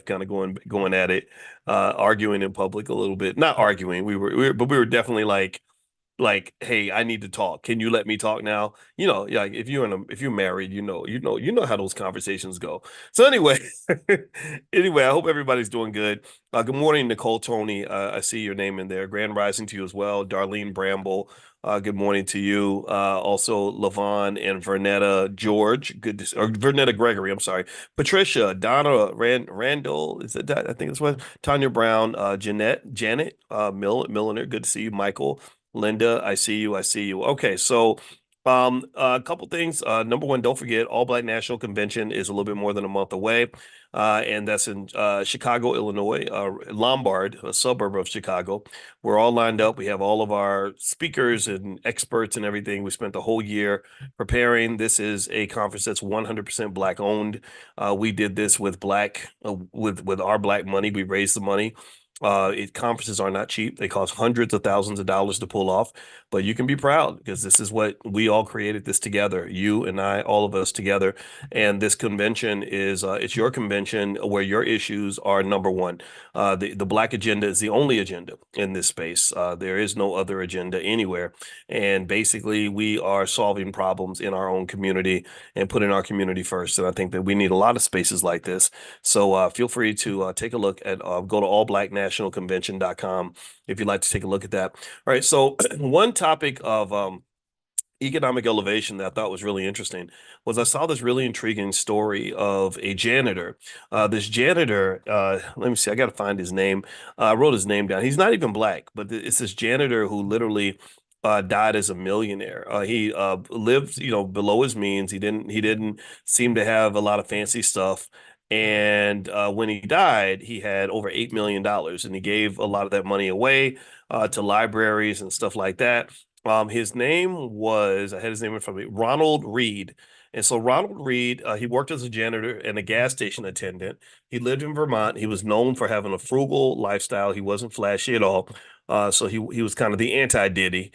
wife kind of going at it, arguing in public a little bit. Not arguing, but we were definitely hey, I need to talk. Can you let me talk now? Like if you're married, you know how those conversations go. So anyway, anyway, I hope everybody's doing good. Good morning, Nicole Tony. I see your name in there. Grand rising to you as well. Darlene Bramble. Good morning to you. Also Levon and Vernetta George. Or Vernetta Gregory. I'm sorry. Patricia, Donna, Randall. Is it that? I think it's what. Tanya Brown, Janet, Milliner. Good to see you, Michael. Linda, I see you. I see you. Okay, so a couple things. Number one, don't forget, All Black National Convention is a little bit more than a month away, and that's in Chicago, Illinois, Lombard, a suburb of Chicago. We're all lined up. We have all of our speakers and experts and everything. We spent the whole year preparing. This is a conference that's 100% Black owned. We did this with with our Black money. We raised the money. Conferences are not cheap. They cost hundreds of thousands of dollars to pull off, but you can be proud because this is what we all created this together. You and I, all of us together. And this convention it's your convention where your issues are number one. The Black agenda is the only agenda in this space. There is no other agenda anywhere. And basically, we are solving problems in our own community and putting our community first. And I think that we need a lot of spaces like this. So feel free to take a look at go to allblacknationalconvention.com if you'd like to take a look at that. All right. So one topic of economic elevation that I thought was really interesting was I saw this really intriguing story of a janitor. This janitor, let me see, I got to find his name. I wrote his name down. He's not even Black, but it's this janitor who literally died as a millionaire. He lived, below his means. He didn't seem to have a lot of fancy stuff. And when he died, he had over $8 million, and he gave a lot of that money away to libraries and stuff like that. His name was, I had his name in front of me, Ronald Reed. And so Ronald Reed, he worked as a janitor and a gas station attendant. He lived in Vermont. He was known for having a frugal lifestyle. He wasn't flashy at all. So he was kind of the anti-Diddy.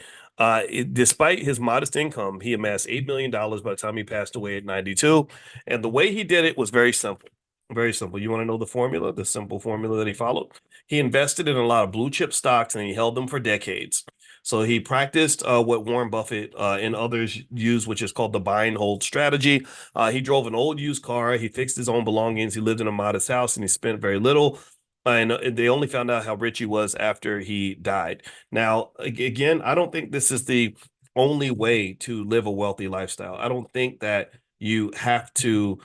Despite his modest income, he amassed $8 million by the time he passed away at 92. And the way he did it was very simple. Very simple. You want to know the formula, the simple formula that he followed? He invested in a lot of blue chip stocks and he held them for decades. So he practiced what Warren Buffett and others use, which is called the buy and hold strategy. He drove an old used car. He fixed his own belongings. He lived in a modest house and he spent very little. And they only found out how rich he was after he died. Now, again, I don't think this is the only way to live a wealthy lifestyle. I don't think that you have to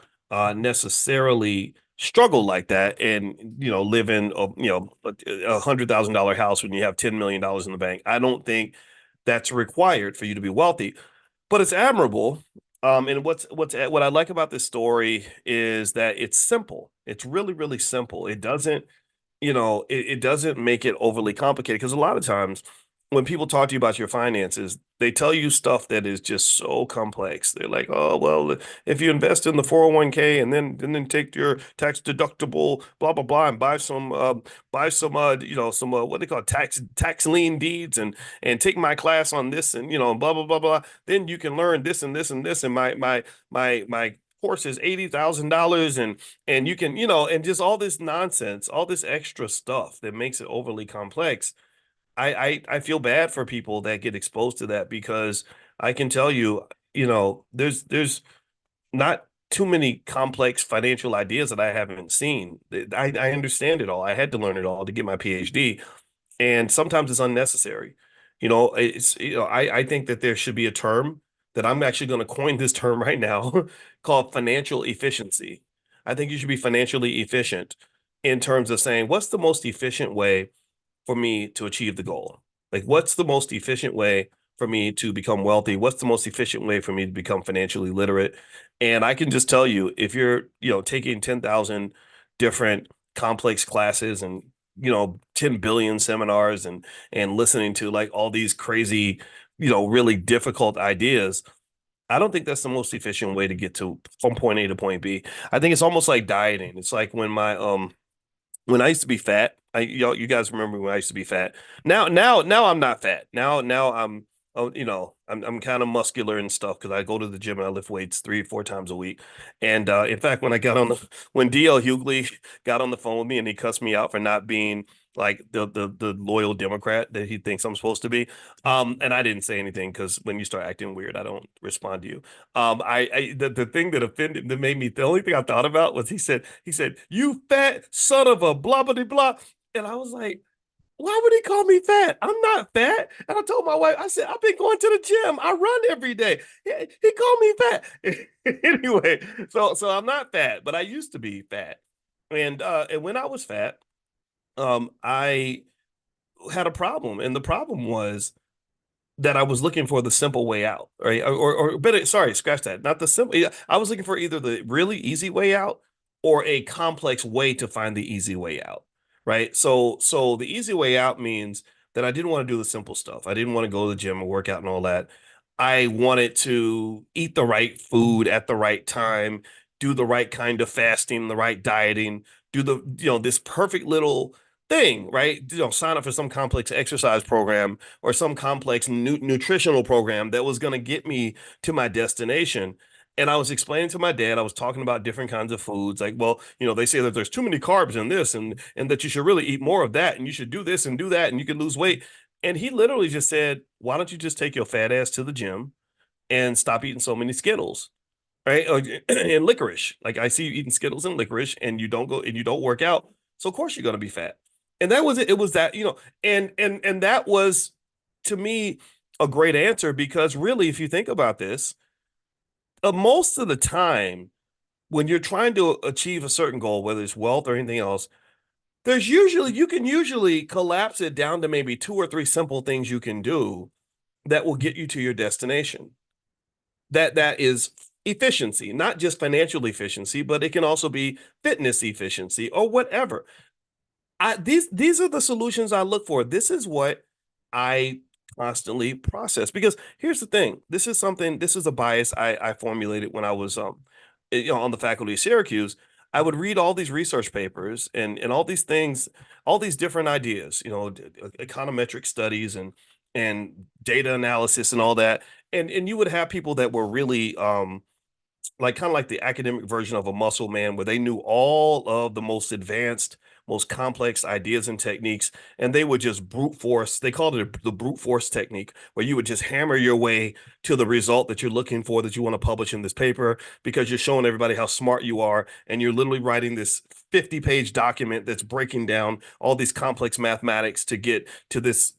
necessarily struggle like that and live in $100,000 house when you have $10 million in the bank. I don't think that's required for you to be wealthy, but it's admirable. And what I like about this story is that it's simple. It's really, really simple. It doesn't, it doesn't make it overly complicated because a lot of times when people talk to you about your finances, they tell you stuff that is just so complex. They're like, "Oh, well, if you invest in the 401k and then take your tax deductible, blah blah blah, and buy some some what they call tax lien deeds and take my class on this and blah blah blah blah, then you can learn this and this and this and my course is $80,000 and you can and just all this nonsense, all this extra stuff that makes it overly complex. I feel bad for people that get exposed to that because I can tell you, there's not too many complex financial ideas that I haven't seen. I understand it all. I had to learn it all to get my PhD, and sometimes it's unnecessary. I think that there should be a term that I'm actually going to coin this term right now called financial efficiency. I think you should be financially efficient in terms of saying, what's the most efficient way for me to achieve the goal? Like, what's the most efficient way for me to become wealthy? What's the most efficient way for me to become financially literate? And I can just tell you, if you're, taking 10,000 different complex classes and, 10 billion seminars and listening to like all these crazy, really difficult ideas, I don't think that's the most efficient way to get to from point A to point B. I think it's almost like dieting. It's like when I used to be fat, you guys remember when I used to be fat. Now I'm not fat. Now I'm I'm kind of muscular and stuff because I go to the gym and I lift weights 3, 4 times a week. And in fact, when DL Hughley got on the phone with me and he cussed me out for not being like the loyal Democrat that he thinks I'm supposed to be, and I didn't say anything because when you start acting weird, I don't respond to you. The thing that offended that made me the only thing I thought about was he said you fat son of a blah blah blah, and I was like, why would he call me fat? I'm not fat. And I told my wife, I said, I've been going to the gym. I run every day. He called me fat. Anyway, so I'm not fat, but I used to be fat. And when I was fat, I had a problem. And the problem was that I was looking for the simple way out, right? Or better, sorry, scratch that. Not the simple. Yeah, I was looking for either the really easy way out or a complex way to find the easy way out, right? So the easy way out means that I didn't want to do the simple stuff. I didn't want to go to the gym and work out and all that. I wanted to eat the right food at the right time, do the right kind of fasting, the right dieting, do this perfect little thing, right? Sign up for some complex exercise program or some complex nutritional program that was going to get me to my destination. And I was explaining to my dad, I was talking about different kinds of foods. Like, well, they say that there's too many carbs in this and that you should really eat more of that and you should do this and do that and you can lose weight. And he literally just said, why don't you just take your fat ass to the gym and stop eating so many Skittles? Right? And licorice. Like I see you eating Skittles and licorice and you don't go and you don't work out. So of course you're going to be fat. And that was it. It was that, and that was to me a great answer because really, if you think about this, most of the time when you're trying to achieve a certain goal, whether it's wealth or anything else, you can usually collapse it down to maybe two or three simple things you can do that will get you to your destination. That is efficiency, not just financial efficiency, but it can also be fitness efficiency or whatever. These are the solutions I look for. This is what I constantly process because here's the thing. This is a bias I formulated when I was on the faculty of Syracuse. I would read all these research papers and all these things, all these different ideas, econometric studies and data analysis and all that. And you would have people that were really like kind of like the academic version of a muscle man where they knew all of the most advanced, most complex ideas and techniques, and they would just brute force. They called it the brute force technique, where you would just hammer your way to the result that you're looking for, that you want to publish in this paper, because you're showing everybody how smart you are, and you're literally writing this 50-page document that's breaking down all these complex mathematics to get to this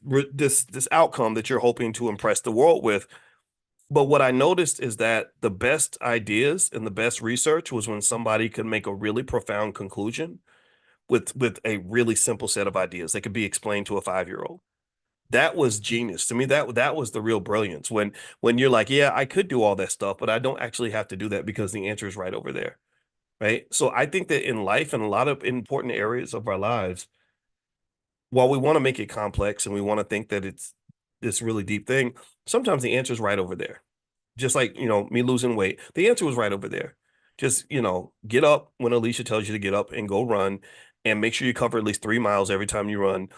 outcome that you're hoping to impress the world with. But what I noticed is that the best ideas and the best research was when somebody could make a really profound conclusion with a really simple set of ideas that could be explained to a 5-year-old. That was genius to me. That was the real brilliance when you're like, yeah, I could do all that stuff, but I don't actually have to do that because the answer is right over there. Right. So I think that in life and a lot of important areas of our lives, while we want to make it complex and we want to think that it's this really deep thing, sometimes the answer is right over there. Just like, me losing weight, the answer was right over there. Just, get up when Alicia tells you to get up and go run and make sure you cover at least 3 miles every time you run.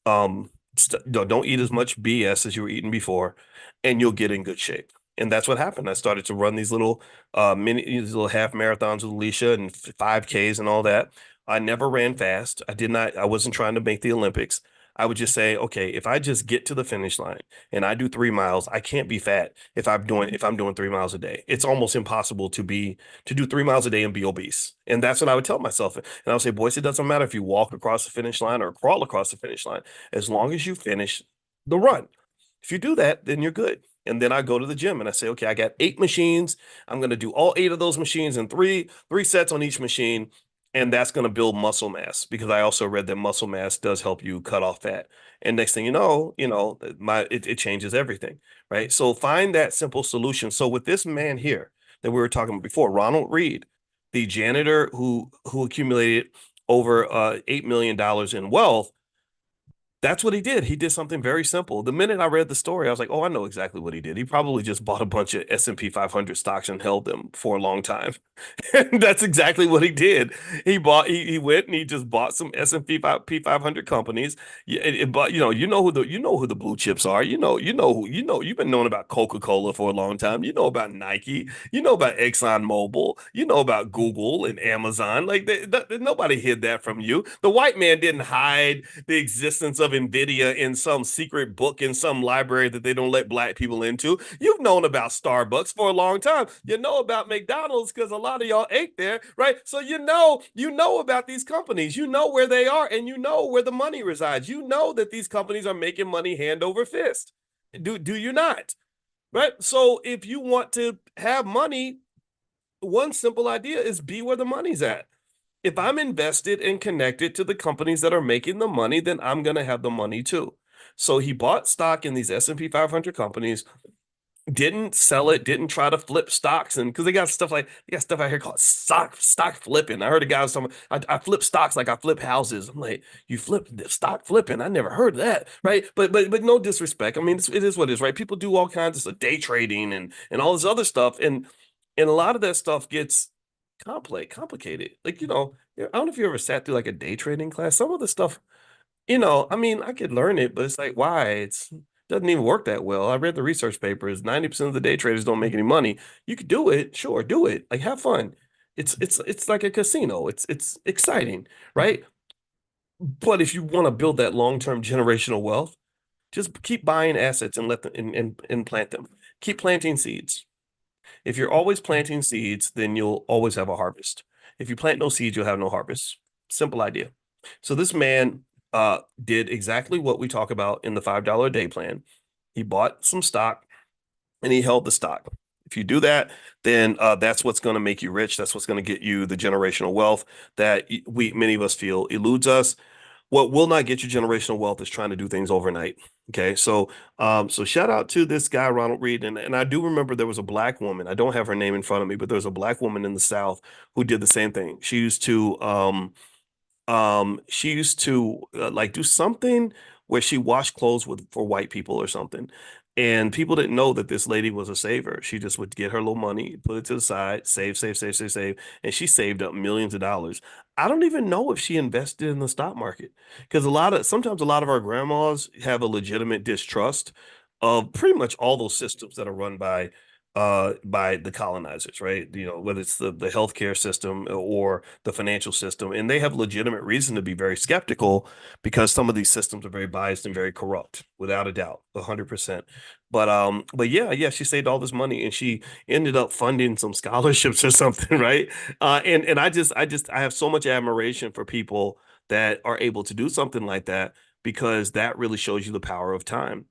Don't eat as much BS as you were eating before, and you'll get in good shape. And that's what happened. I started to run these little half marathons with Alicia and 5Ks and all that. I never ran fast. I wasn't trying to make the Olympics. I would just say, okay, if I just get to the finish line and I do 3 miles, I can't be fat if I'm doing 3 miles a day. It's almost impossible to do 3 miles a day and be obese. And that's what I would tell myself. And I would say, Boyce, it doesn't matter if you walk across the finish line or crawl across the finish line, as long as you finish the run. If you do that, then you're good. And then I go to the gym and I say, okay, I got 8 machines. I'm going to do all 8 of those machines in three sets on each machine. And that's going to build muscle mass because I also read that muscle mass does help you cut off fat. And next thing it changes everything, right? So find that simple solution. So with this man here that we were talking about before, Ronald Reed, the janitor who accumulated over $8 million in wealth, That's what he did. He did something very simple. The minute I read the story, I was like, "Oh, I know exactly what he did. He probably just bought a bunch of S&P 500 stocks and held them for a long time." And that's exactly what he did. He went and he just bought some S&P 500 companies. Yeah, but you know who the blue chips are. You've been knowing about Coca-Cola for a long time. You know about Nike. You know about ExxonMobil. You know about Google and Amazon. Like nobody hid that from you. The white man didn't hide the existence of Nvidia in some secret book in some library that they don't let black people into. You've known about Starbucks for a long time. You know about McDonald's because a lot of y'all ate there, right? So you know about these companies. You know where they are, and you know where the money resides. You know that these companies are making money hand over fist. Do you not? Right? So if you want to have money, one simple idea is be where the money's at. If I'm invested and connected to the companies that are making the money, then I'm going to have the money too. So he bought stock in these S&P 500 companies, didn't sell it, didn't try to flip stocks, and because they got stuff out here called stock flipping. I heard a guy was talking, I flip stocks like I flip houses. I'm like, you flip stock flipping? I never heard of that, right? But no disrespect. I mean, it is what it is, right? People do all kinds of stuff, day trading and all this other stuff, and a lot of that stuff gets complicated. Like I don't know if you ever sat through like a day trading class. Some of the stuff I mean, I could learn it, but it's like, why? It's doesn't even work that well. I read the research papers. 90% of the day traders don't make any money. You could do it, sure, do it. Like have fun. It's like a casino. It's exciting, right? But if you want to build that long-term generational wealth, just keep buying assets and let them and plant them. Keep planting seeds. If you're always planting seeds, then you'll always have a harvest. If you plant no seeds, you'll have no harvest. Simple idea. So this man did exactly what we talk about in the $5 a day plan. He bought some stock and he held the stock. If you do that, then that's what's going to make you rich. That's what's going to get you the generational wealth that we many of us feel eludes us. What will not get you generational wealth is trying to do things overnight. Okay, so shout out to this guy Ronald Reed, and I do remember there was a black woman. I don't have her name in front of me, but there was a black woman in the South who did the same thing. She used to like do something where she washed clothes with for white people or something. And people didn't know that this lady was a saver. She just would get her little money, put it to the side, save, save, save, save, save, and she saved up millions of dollars. I don't even know if she invested in the stock market because sometimes a lot of our grandmas have a legitimate distrust of pretty much all those systems that are run by the colonizers, right? Whether it's the healthcare system or the financial system, and they have legitimate reason to be very skeptical because some of these systems are very biased and very corrupt, without a doubt, 100%. But yeah, she saved all this money and she ended up funding some scholarships or something, right? And I have so much admiration for people that are able to do something like that because that really shows you the power of time.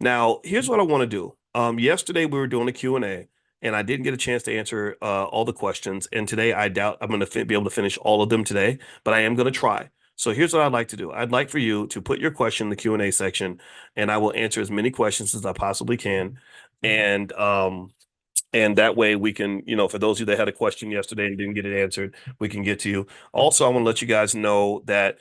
Now, here's what I want to do. Yesterday we were doing a Q&A and I didn't get a chance to answer all the questions. And today I doubt I'm going to be able to finish all of them today, but I am going to try. So here's what I'd like to do. I'd like for you to put your question in the Q&A section and I will answer as many questions as I possibly can. And and that way we can, for those of you that had a question yesterday and didn't get it answered, we can get to you. Also, I want to let you guys know that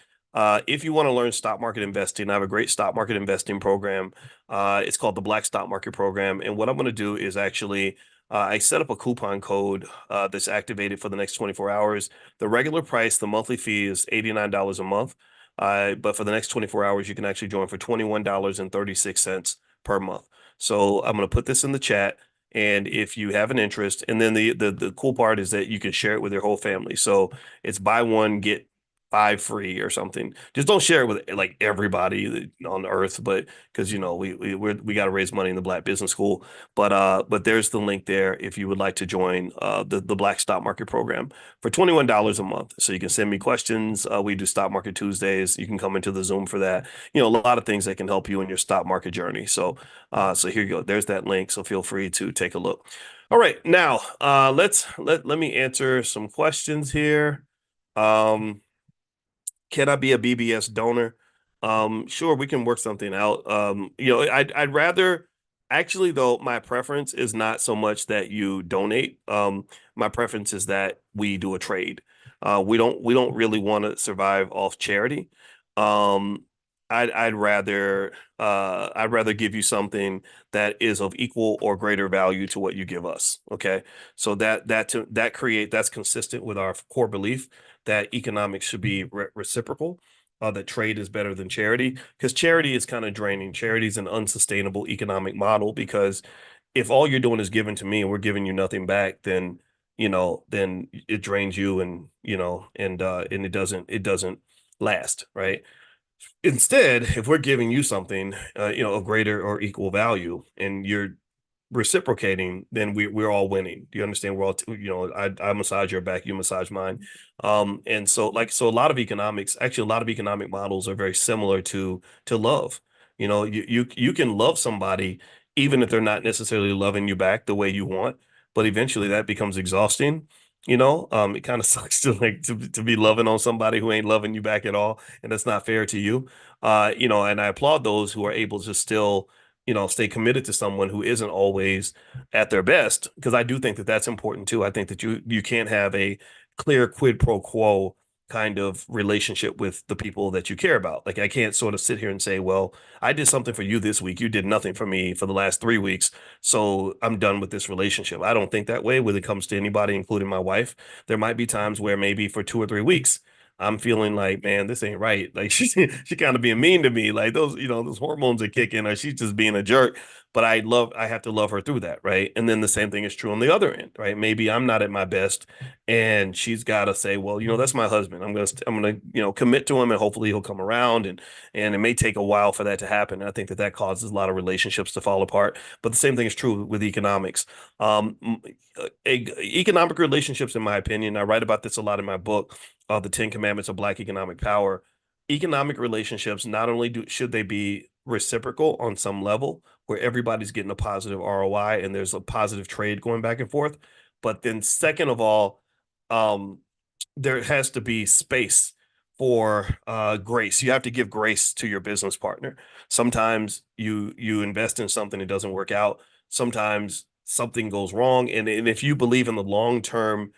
if you want to learn stock market investing, I have a great stock market investing program. It's called the Black Stock Market Program. And what I'm going to do is actually, I set up a coupon code that's activated for the next 24 hours. The regular price, the monthly fee is $89 a month. But for the next 24 hours, you can actually join for $21.36 per month. So I'm going to put this in the chat. And if you have an interest, and then the cool part is that you can share it with your whole family. So it's buy one, get five free or something. Just don't share it with like everybody on earth, but because we got to raise money in the Black Business School. But there's the link there if you would like to join the Black Stock Market Program for $21 a month. So you can send me questions. We do Stock Market Tuesdays. You can come into the Zoom for that. A lot of things that can help you in your stock market journey. So here you go. There's that link. So feel free to take a look. All right, now let me answer some questions here. Can I be a BBS donor? Sure, we can work something out. I'd rather actually though, my preference is not so much that you donate. My preference is that we do a trade. We don't really want to survive off charity. Um, I'd rather give you something that is of equal or greater value to what you give us. Okay. So that's consistent with our core belief that economics should be reciprocal, that trade is better than charity, because charity is kind of draining. Charity is an unsustainable economic model because if all you're doing is giving to me and we're giving you nothing back, then then it drains you, and and it doesn't last, right? Instead, if we're giving you something, of greater or equal value, and you're reciprocating, then we're all winning. Do you understand? We're all, I massage your back, you massage mine. And so so a lot of economics, actually, a lot of economic models are very similar to love. You can love somebody even if they're not necessarily loving you back the way you want, but eventually that becomes exhausting. It kind of sucks to be loving on somebody who ain't loving you back at all, and that's not fair to you. And I applaud those who are able to still stay committed to someone who isn't always at their best, because I do think that that's important too. I think that you can't have a clear quid pro quo kind of relationship with the people that you care about. Like I can't sort of sit here and say, well, I did something for you this week. You did nothing for me for the last 3 weeks. So I'm done with this relationship. I don't think that way when it comes to anybody, including my wife. There might be times where maybe for 2 or 3 weeks, I'm feeling like, man, this ain't right. Like she kind of being mean to me. Like those hormones are kicking, or she's just being a jerk. But I have to love her through that, right? And then the same thing is true on the other end, right? Maybe I'm not at my best, and she's got to say, well, that's my husband. I'm gonna, commit to him, and hopefully he'll come around, and it may take a while for that to happen. And I think that causes a lot of relationships to fall apart. But the same thing is true with economics. Um, Economic relationships, in my opinion, I write about this a lot in my book, The 10 Commandments of Black Economic Power. Economic relationships, not only should they be reciprocal on some level where everybody's getting a positive ROI and there's a positive trade going back and forth, but then second of all, um, there has to be space for grace. You have to give grace to your business partner. Sometimes you invest in something, it doesn't work out. Sometimes something goes wrong, and if you believe in the long term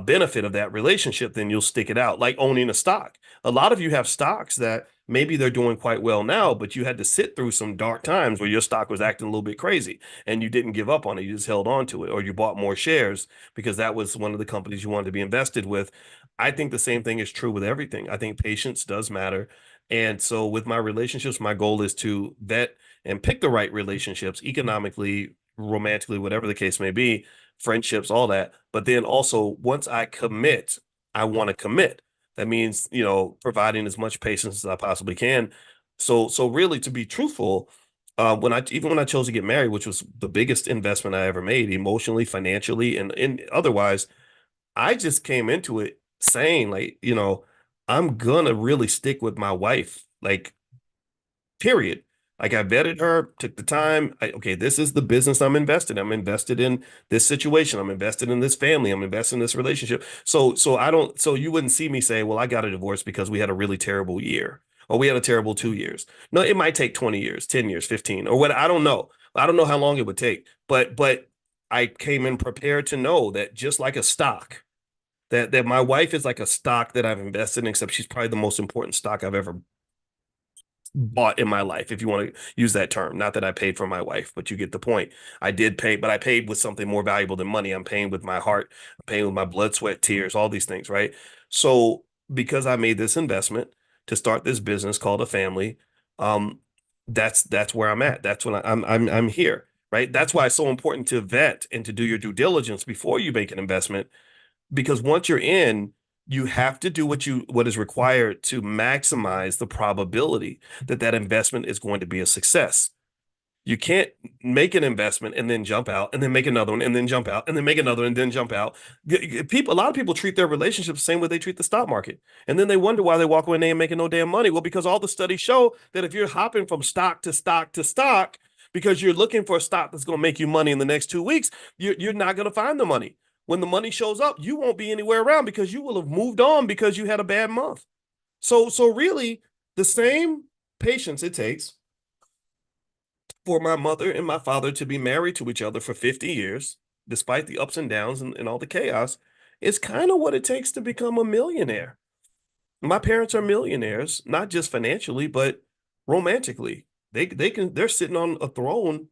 benefit of that relationship, then you'll stick it out. Like owning a stock. A lot of you have stocks that maybe they're doing quite well now, but you had to sit through some dark times where your stock was acting a little bit crazy, and you didn't give up on it. You just held on to it, or you bought more shares because that was one of the companies you wanted to be invested with. I think the same thing is true with everything. I think patience does matter. And so with my relationships, my goal is to vet and pick the right relationships economically, romantically, whatever the case may be, friendships, all that. But then also, once I commit, I want to commit. That means, providing as much patience as I possibly can. So really, to be truthful, when I chose to get married, which was the biggest investment I ever made, emotionally, financially, and otherwise, I just came into it saying, like, I'm gonna really stick with my wife, like, period. Like I vetted her, took the time. Okay, this is the business I'm invested in. I'm invested in this situation. I'm invested in this family. I'm invested in this relationship. So I don't, so you wouldn't see me say, well, I got a divorce because we had a really terrible year or we had a terrible 2 years. No, it might take 20 years, 10 years, 15, or what. I don't know. I don't know how long it would take, but I came in prepared to know that just like a stock, that my wife is like a stock that I've invested in, except she's probably the most important stock I've ever bought in my life, if you want to use that term. Not that I paid for my wife, but you get the point. I did pay, but I paid with something more valuable than money. I'm paying with my heart, I'm paying with my blood, sweat, tears, all these things, right? So because I made this investment to start this business called a family, um, that's where I'm at. That's when I'm here, right? That's why it's so important to vet and to do your due diligence before you make an investment, because once you're in, you have to do what is required to maximize the probability that investment is going to be a success. You can't make an investment and then jump out and then make another one and then jump out and then make another and then jump out. A lot of people treat their relationships the same way they treat the stock market. And then they wonder why they walk away and they ain't making no damn money. Well, because all the studies show that if you're hopping from stock to stock to stock, because you're looking for a stock that's going to make you money in the next 2 weeks, you're not going to find the money. When the money shows up, you won't be anywhere around because you will have moved on because you had a bad month. So really, the same patience it takes for my mother and my father to be married to each other for 50 years, despite the ups and downs and all the chaos, is kind of what it takes to become a millionaire. My parents are millionaires, not just financially, but romantically. They're sitting on a throne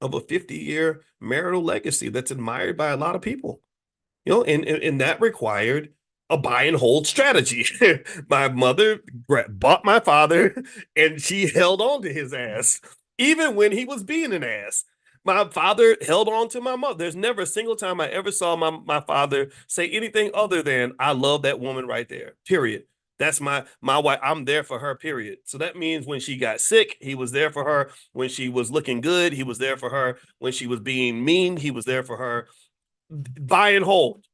of a 50-year marital legacy that's admired by a lot of people. And that required a buy and hold strategy. My mother bought my father, and she held on to his ass, even when he was being an ass. My father held on to my mother. There's never a single time I ever saw my father say anything other than "I love that woman right there." Period. That's my wife. I'm there for her. Period. So that means when she got sick, he was there for her. When she was looking good, he was there for her. When she was being mean, he was there for her. Buy and hold.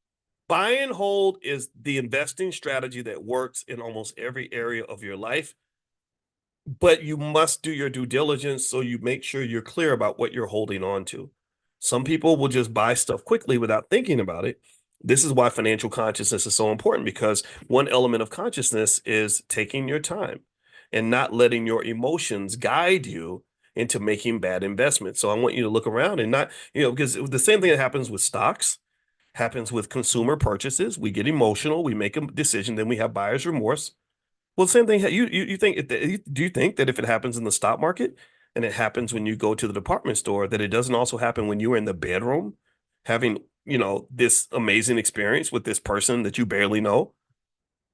Buy and hold is the investing strategy that works in almost every area of your life, but you must do your due diligence so you make sure you're clear about what you're holding on to. Some people will just buy stuff quickly without thinking about it. This is why financial consciousness is so important, because one element of consciousness is taking your time and not letting your emotions guide you into making bad investments. So I want you to look around and not, because the same thing that happens with stocks happens with consumer purchases. We get emotional, we make a decision, then we have buyer's remorse. Well, same thing. You think? Do you think that if it happens in the stock market and it happens when you go to the department store, that it doesn't also happen when you are in the bedroom having this amazing experience with this person that you barely know?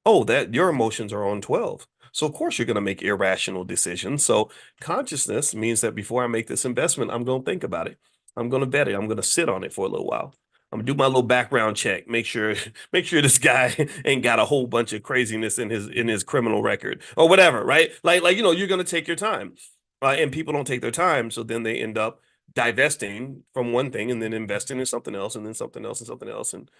Oh, that your emotions are on 12. So of course you're going to make irrational decisions. So consciousness means that before I make this investment, I'm going to think about it. I'm going to vet it. I'm going to sit on it for a little while. I'm gonna do my little background check, make sure make sure this guy ain't got a whole bunch of craziness in his criminal record or whatever, right? You're gonna take your time, and people don't take their time, so then they end up divesting from one thing and then investing in something else and then something else and something else, and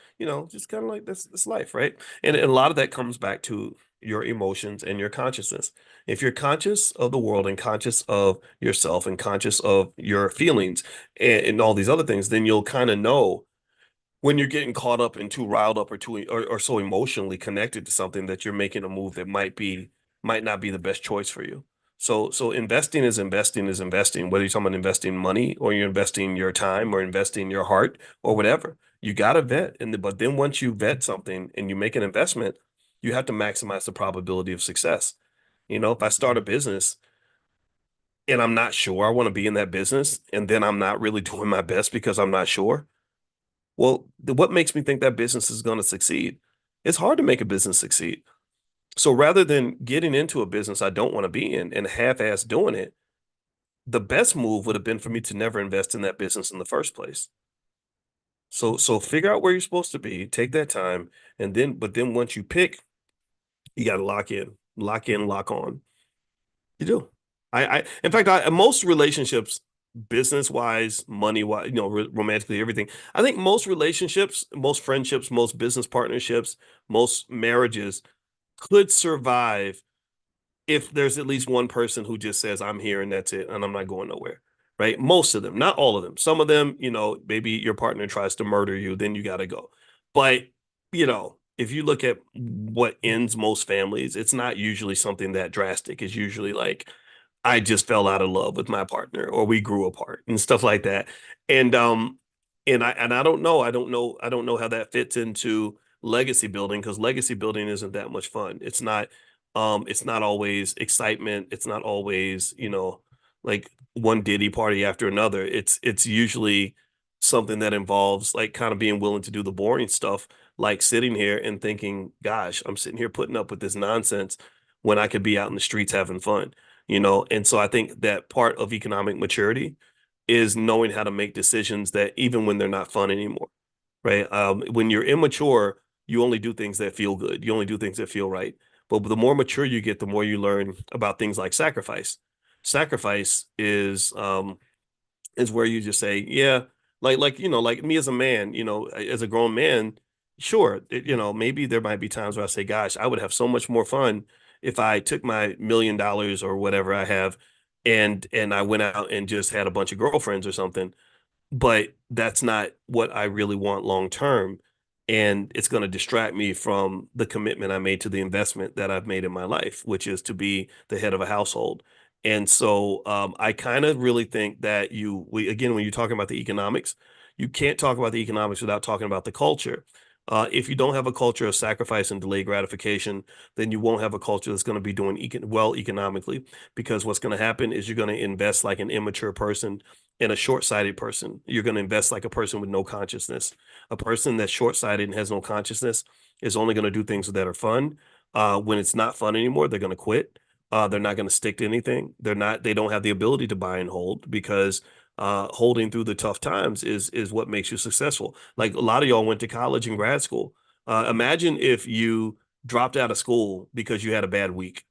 just kind of like this life, right? And a lot of that comes back to your emotions and your consciousness. If you're conscious of the world and conscious of yourself and conscious of your feelings and all these other things, then you'll kind of know when you're getting caught up and too riled up or so emotionally connected to something that you're making a move that might not be the best choice for you. So investing, whether you're talking about investing money or you're investing your time or investing your heart or whatever. You got to vet. But then once you vet something and you make an investment, you have to maximize the probability of success. If I start a business and I'm not sure I want to be in that business, and then I'm not really doing my best because I'm not sure, well, what makes me think that business is going to succeed? It's hard to make a business succeed. So rather than getting into a business I don't want to be in and half-ass doing it, the best move would have been for me to never invest in that business in the first place. So figure out where you're supposed to be, take that time, but then once you pick, you got to lock in, lock on. You do. In fact, most relationships, business wise, money wise, romantically, everything. I think most relationships, most friendships, most business partnerships, most marriages could survive if there's at least one person who just says, I'm here and that's it, and I'm not going nowhere. Right? Most of them, not all of them. Some of them, maybe your partner tries to murder you, then you got to go. But, if you look at what ends most families, it's not usually something that drastic. It's usually like, I just fell out of love with my partner or we grew apart and stuff like that. And I don't know how that fits into legacy building, because legacy building isn't that much fun. It's not always excitement. It's not always, like one Diddy party after another. It's usually something that involves like kind of being willing to do the boring stuff, like sitting here and thinking, gosh, I'm sitting here putting up with this nonsense when I could be out in the streets having fun. And so I think that part of economic maturity is knowing how to make decisions that even when they're not fun anymore, right? When you're immature, you only do things that feel good. You only do things that feel right. But the more mature you get, the more you learn about things like sacrifice. Sacrifice is where you just say, yeah, like me as a man, as a grown man, sure, maybe there might be times where I say, gosh, I would have so much more fun if I took my $1 million or whatever I have and I went out and just had a bunch of girlfriends or something, but that's not what I really want long term. And it's going to distract me from the commitment I made to the investment that I've made in my life, which is to be the head of a household. And so I kind of really think that again, when you're talking about the economics, you can't talk about the economics without talking about the culture. If you don't have a culture of sacrifice and delayed gratification, then you won't have a culture that's going to be doing well economically. Because what's going to happen is you're going to invest like an immature person and a short-sighted person. You're going to invest like a person with no consciousness. A person that's short-sighted and has no consciousness is only going to do things that are fun. When it's not fun anymore, they're going to quit. They're not going to stick to anything. They don't have the ability to buy and hold because holding through the tough times is what makes you successful. Like a lot of y'all went to college and grad school. Imagine if you dropped out of school because you had a bad week.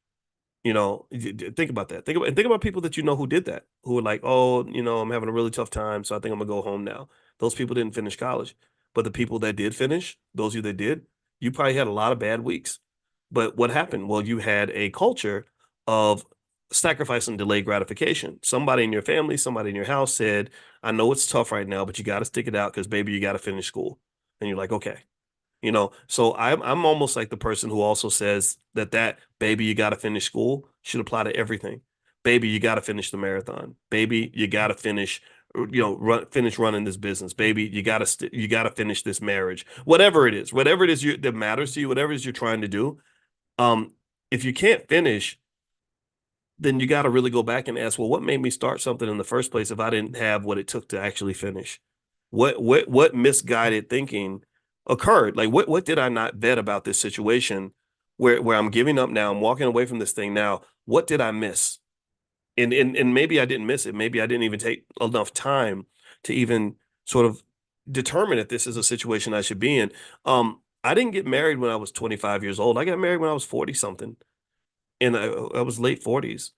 Think about that. Think about people that you know who did that, who were like, oh, I'm having a really tough time, so I think I'm gonna go home now. Those people didn't finish college, but the people that did finish, those of you that did, you probably had a lot of bad weeks. But what happened? Well, you had a culture of sacrifice and delayed gratification. Somebody in your family, somebody in your house said, I know it's tough right now, but you got to stick it out because baby, you got to finish school. And you're like, okay. So I'm almost like the person who also says that baby, you got to finish school should apply to everything. Baby, you got to finish the marathon. Baby, you got to finish, finish running this business. Baby, you got to finish this marriage. Whatever it is that matters to you, whatever it is you're trying to do. Um, if you can't finish, then you got to really go back and ask, well, what made me start something in the first place if I didn't have what it took to actually finish? What misguided thinking occurred? Like what did I not vet about this situation where I'm giving up now, I'm walking away from this thing now. What did I miss? And maybe I didn't miss it. Maybe I didn't even take enough time to even sort of determine if this is a situation I should be in. I didn't get married when I was 25 years old. I got married when I was 40 something, and I was late 40s.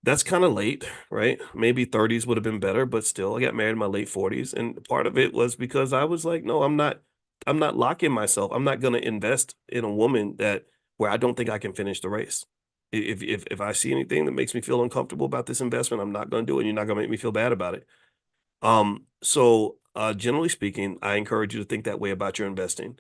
That's kind of late, right? Maybe 30s would have been better, but still, I got married in my late 40s. And part of it was because I was like, no, I'm not locking myself. I'm not going to invest in a woman that where I don't think I can finish the race. If I see anything that makes me feel uncomfortable about this investment, I'm not going to do it. You're not going to make me feel bad about it. So generally speaking, I encourage you to think that way about your investing,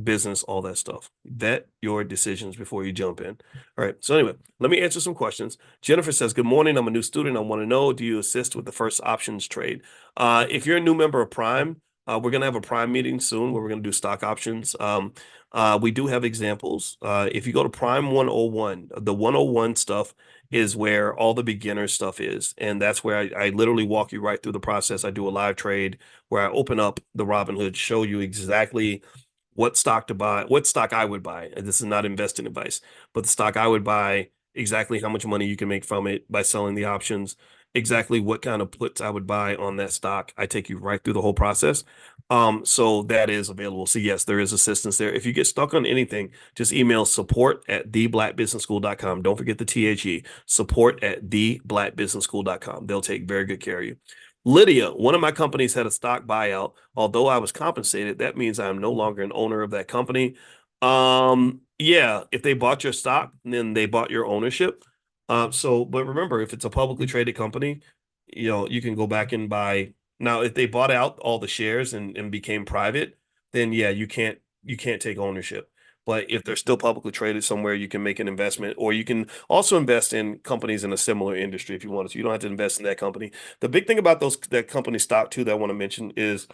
business, all that stuff. Vet your decisions before you jump in. All right. So anyway, let me answer some questions. Jennifer says, good morning. I'm a new student. I want to know, do you assist with the first options trade? If you're a new member of Prime, we're going to have a Prime meeting soon where we're going to do stock options. We do have examples. If you go to Prime 101, the 101 stuff is where all the beginner stuff is. And that's where I literally walk you right through the process. I do a live trade where I open up the Robinhood, show you exactly what stock to buy, what stock I would buy. And this is not investing advice, but the stock I would buy, exactly how much money you can make from it by selling the options, exactly what kind of puts I would buy on that stock. I take you right through the whole process. So that is available. So yes, there is assistance there. If you get stuck on anything, just email support@theblackbusinessschool.com. Don't forget the THE, support@theblackbusinessschool.com. They'll take very good care of you. Lydia, one of my companies had a stock buyout. Although I was compensated, that means I'm no longer an owner of that company. Yeah, if they bought your stock, then they bought your ownership. But remember, if it's a publicly traded company, you can go back and buy. Now, if they bought out all the shares and became private, then yeah, you can't take ownership. But if they're still publicly traded somewhere, you can make an investment, or you can also invest in companies in a similar industry if you want to. You don't have to invest in that company. The big thing about that company stock too that I want to mention is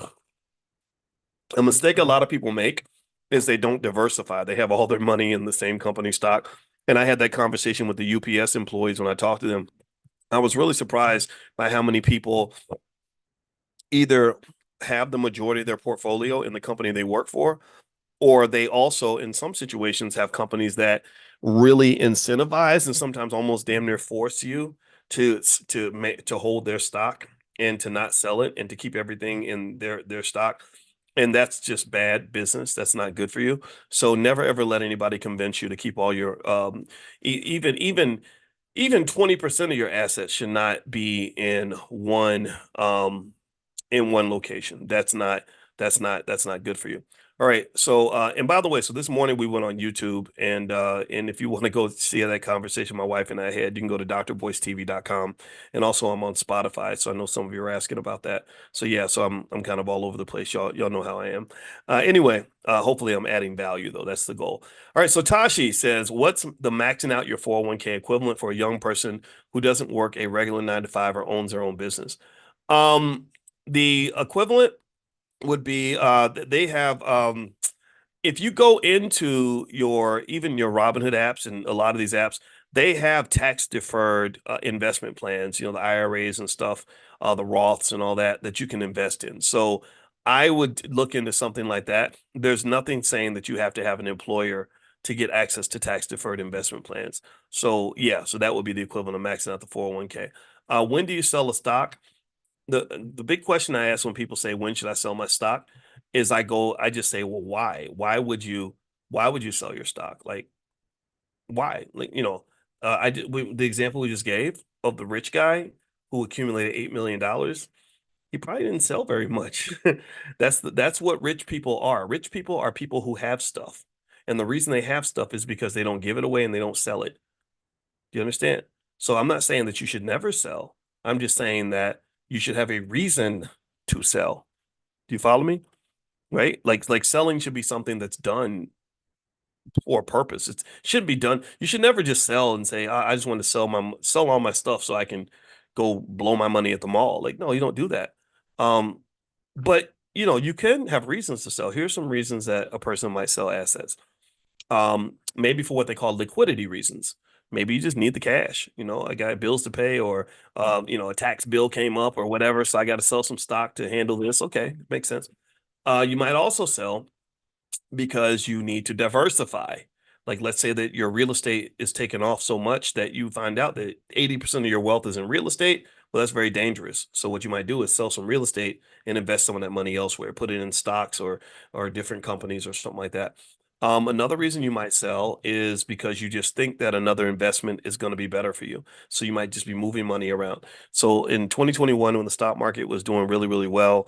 a mistake a lot of people make is they don't diversify. They have all their money in the same company stock. And I had that conversation with the UPS employees when I talked to them. I was really surprised by how many people either have the majority of their portfolio in the company they work for, or they also, in some situations, have companies that really incentivize and sometimes almost damn near force you to hold their stock and to not sell it and to keep everything in their stock. And that's just bad business. That's not good for you. So never ever let anybody convince you to keep all your even 20% of your assets should not be in one location. That's not good for you. All right. So and by the way, so this morning we went on YouTube, and if you want to go see that conversation my wife and I had, you can go to drboycetv.com. And also I'm on Spotify. So I know some of you are asking about that. So yeah, so I'm kind of all over the place. Y'all know how I am. Anyway, hopefully I'm adding value though. That's the goal. All right. So Tashi says, what's the maxing out your 401k equivalent for a young person who doesn't work a regular 9 to 5 or owns their own business? The equivalent would be they have if you go into your even your Robinhood apps and a lot of these apps, they have tax deferred investment plans, the IRAs and stuff, the Roths and all that that you can invest in. So I would look into something like that. There's nothing saying that you have to have an employer to get access to tax deferred investment plans. So yeah, so that would be the equivalent of maxing out the 401k. When do you sell a stock? The big question I ask when people say, when should I sell my stock? Is I just say, well, why? Why would you sell your stock? Like, why? Like, the example we just gave of the rich guy who accumulated $8 million, he probably didn't sell very much. That's what rich people are. Rich people are people who have stuff. And the reason they have stuff is because they don't give it away and they don't sell it. Do you understand? So I'm not saying that you should never sell. I'm just saying that you should have a reason to sell. Do you follow me? Right? Like selling should be something that's done for a purpose. It should be done. You should never just sell and say, I just want to sell all my stuff so I can go blow my money at the mall. Like, no, you don't do that. Um, but you can have reasons to sell. Here's some reasons that a person might sell assets. Maybe for what they call liquidity reasons. Maybe you just need the cash. I got bills to pay, or a tax bill came up or whatever, so I got to sell some stock to handle this. Okay, makes sense. You might also sell because you need to diversify. Like, let's say that your real estate is taken off so much that you find out that 80% of your wealth is in real estate. Well, that's very dangerous. So what you might do is sell some real estate and invest some of that money elsewhere, put it in stocks or different companies or something like that. Another reason you might sell is because you just think that another investment is going to be better for you. So you might just be moving money around. So in 2021, when the stock market was doing really, really well,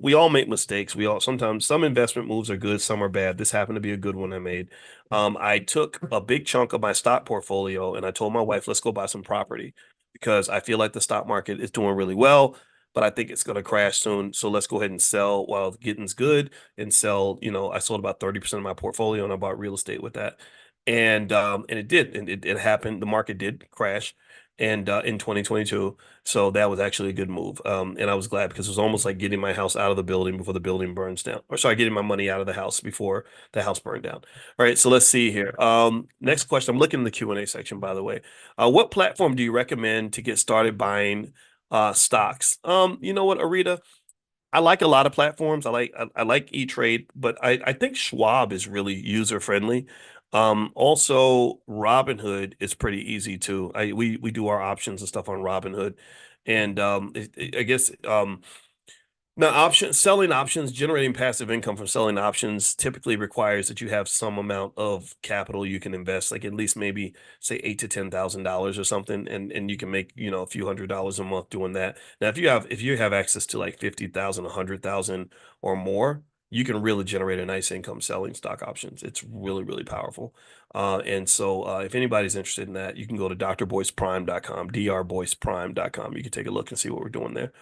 we all make mistakes. We all sometimes some investment moves are good, some are bad. This happened to be a good one I made. I took a big chunk of my stock portfolio and I told my wife, let's go buy some property because I feel like the stock market is doing really well, but I think it's going to crash soon. So let's go ahead and sell while getting's good and sell. I sold about 30% of my portfolio and I bought real estate with that. And it did. And it happened. The market did crash and in 2022. So that was actually a good move. And I was glad because it was almost like getting my house out of the building before the building burns down. Or sorry, getting my money out of the house before the house burned down. All right, so let's see here. Next question. I'm looking in the Q&A section, by the way. What platform do you recommend to get started buying stocks? You know what, Arita? I like a lot of platforms. I like E-Trade, but I think Schwab is really user friendly. Also Robinhood is pretty easy too. We do our options and stuff on Robinhood, and I guess now, selling options, generating passive income from selling options typically requires that you have some amount of capital you can invest, like at least maybe say $8,000 to $10,000 or something, and you can make a few $100s a month doing that. Now, if you have access to like 50,000, 100,000 or more, you can really generate a nice income selling stock options. It's really, really powerful. And so if anybody's interested in that, you can go to drboyceprime.com, drboyceprime.com. You can take a look and see what we're doing there.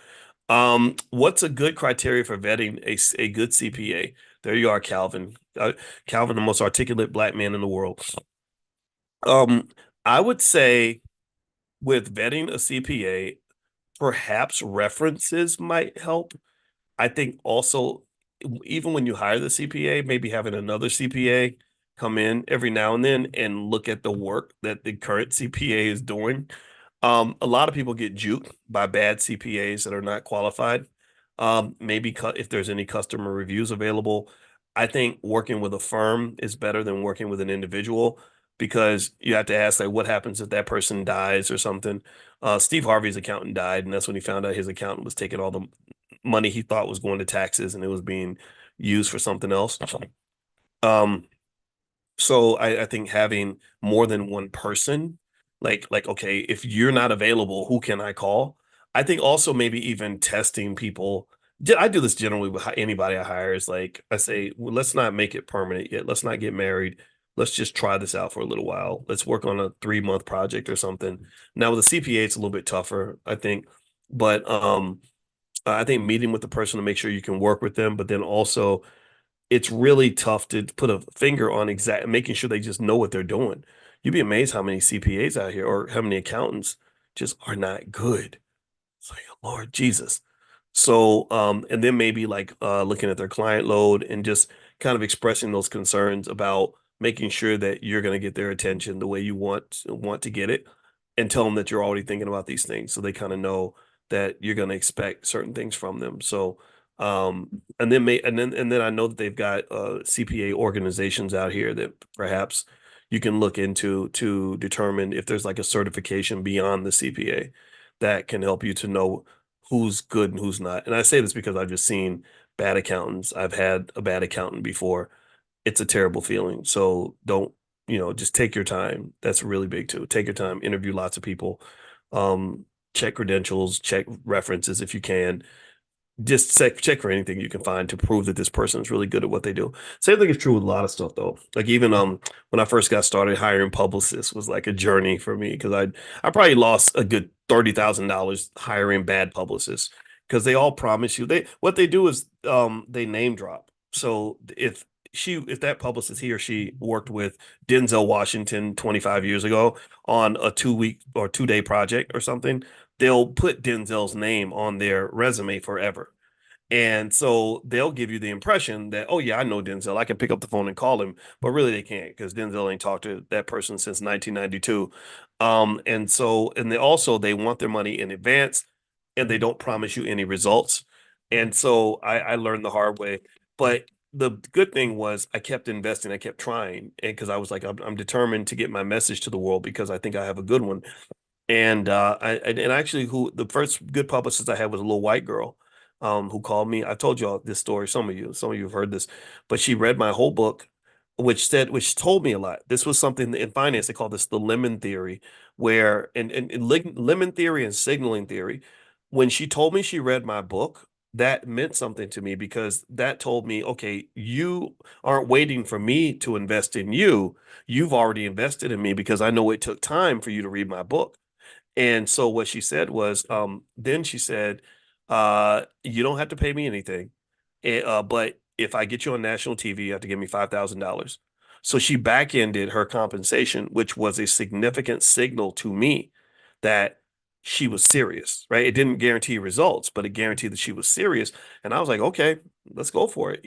What's a good criteria for vetting a good CPA? There you are, Calvin. Calvin, the most articulate black man in the world. Um, I would say with vetting a CPA, perhaps references might help. I think also, even when you hire the CPA, maybe having another CPA come in every now and then and look at the work that the current CPA is doing. A lot of people get juked by bad CPAs that are not qualified. Maybe if there's any customer reviews available, I think working with a firm is better than working with an individual because you have to ask, like, what happens if that person dies or something. Steve Harvey's accountant died, and that's when he found out his accountant was taking all the money he thought was going to taxes and it was being used for something else. Um, so I think having more than one person, like okay, if you're not available, who can I call? I think also maybe even testing people. I do this generally with anybody I hire. Is like I say, well, let's not make it permanent yet. Let's not get married. Let's just try this out for a little while. Let's work on a 3-month project or something. Now with a CPA, it's a little bit tougher, I think. But I think meeting with the person to make sure you can work with them, but then also it's really tough to put a finger on exact making sure they just know what they're doing. You'd be amazed how many CPAs out here or how many accountants just are not good. It's like, Lord Jesus. So, and then maybe like looking at their client load and just kind of expressing those concerns about making sure that you're going to get their attention the way you want to get it, and tell them that you're already thinking about these things, so they kind of know that you're going to expect certain things from them. So, and then I know that they've got CPA organizations out here that perhaps you can look into to determine if there's like a certification beyond the CPA that can help you to know who's good and who's not. And I say this because I've just seen bad accountants. I've had a bad accountant before. It's a terrible feeling. So don't, just take your time. That's really big too. Take your time, interview lots of people, um, check credentials, check references if you can, just check for anything you can find to prove that this person is really good at what they do. Same thing is true with a lot of stuff though. Like even when I first got started, hiring publicists was like a journey for me because I probably lost a good $30,000 hiring bad publicists because they all promise you they what they do is they name drop. So if that publicist, he or she worked with Denzel Washington 25 years ago on a 2 week or 2 day project or something, they'll put Denzel's name on their resume forever. And so they'll give you the impression that, oh yeah, I know Denzel. I can pick up the phone and call him, but really they can't because Denzel ain't talked to that person since 1992. And they also they want their money in advance, and they don't promise you any results. And so I learned the hard way. But the good thing was I kept investing, I kept trying, and because I was like, I'm determined to get my message to the world because I think I have a good one. And actually, who the first good publicist I had was a little white girl, who called me. I told you all this story. Some of you have heard this, but she read my whole book, which told me a lot. This was something in finance they call this the lemon theory, where lemon theory and signaling theory. When she told me she read my book, that meant something to me because that told me, okay, you aren't waiting for me to invest in you. You've already invested in me because I know it took time for you to read my book. And so what she said was, then she said, you don't have to pay me anything. But if I get you on national TV, you have to give me $5,000. So she back-ended her compensation, which was a significant signal to me that she was serious, right? It didn't guarantee results, but it guaranteed that she was serious. And I was like, okay, let's go for it.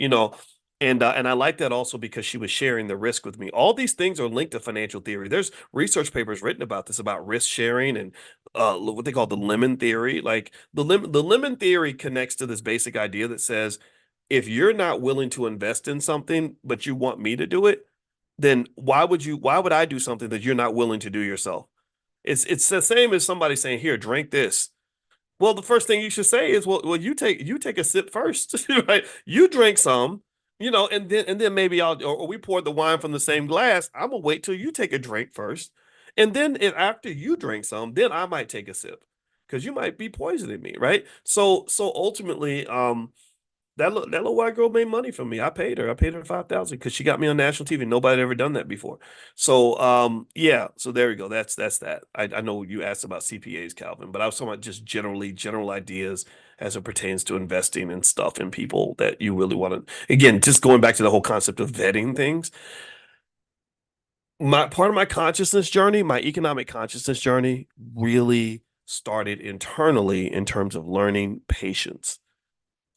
And I like that also because she was sharing the risk with me. All these things are linked to financial theory. There's research papers written about this, about risk sharing and what they call the lemon theory. Like the lemon theory connects to this basic idea that says if you're not willing to invest in something, but you want me to do it, then why would I do something that you're not willing to do yourself? It's the same as somebody saying, here, drink this. Well, the first thing you should say is, well, you take a sip first, right? You drink some, and then maybe or we poured the wine from the same glass. I'm gonna wait till you take a drink first, and then if after you drink some, then I might take a sip because you might be poisoning me, right? So ultimately, that little white girl made money from me. I paid her. I paid her 5,000 because she got me on national TV. Nobody had ever done that before. So yeah. So there you go. That's that. I know you asked about CPAs, Calvin, but I was talking about just general ideas as it pertains to investing and stuff and people that you really want to. Again, just going back to the whole concept of vetting things. My part of my consciousness journey, my economic consciousness journey, really started internally in terms of learning patience.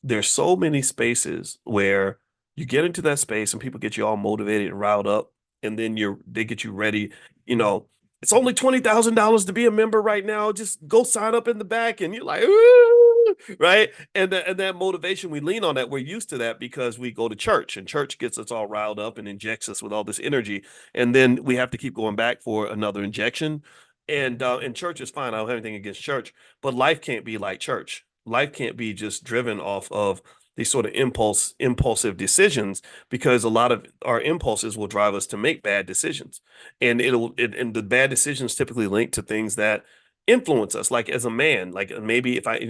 There's so many spaces where you get into that space and people get you all motivated and riled up, and then they get you ready. You know, it's only $20,000 to be a member right now. Just go sign up in the back, and you're like, ooh, right? And that motivation, we lean on that. We're used to that because we go to church, and church gets us all riled up and injects us with all this energy, and then we have to keep going back for another injection. And church is fine. I don't have anything against church, but life can't be like church. Life can't be just driven off of these sort of impulsive decisions, because a lot of our impulses will drive us to make bad decisions. And the bad decisions typically link to things that influence us, like as a man. Like maybe if I